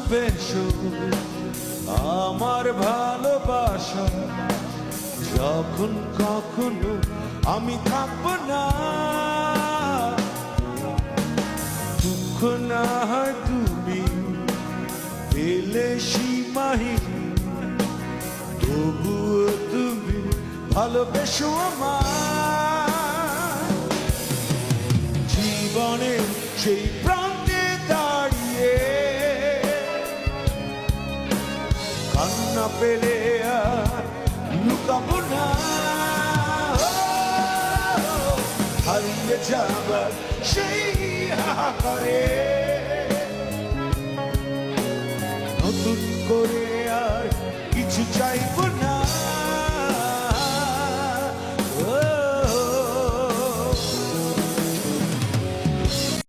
ভালোবেসো আমার ভালোবাসা, যখন কখনো আমি থাকবো না, দুঃখ না হয় তুমি পেলে সীমাহীন, তবুও তুমি ভালোবেসো আমার। জীবনের সেই প্রান্তে দাঁড়িয়ে কান্না পেলে আর লুকাবো না, হারিয়ে যাবার সেই হাহাকারে নতুন করে আর কিছু চাই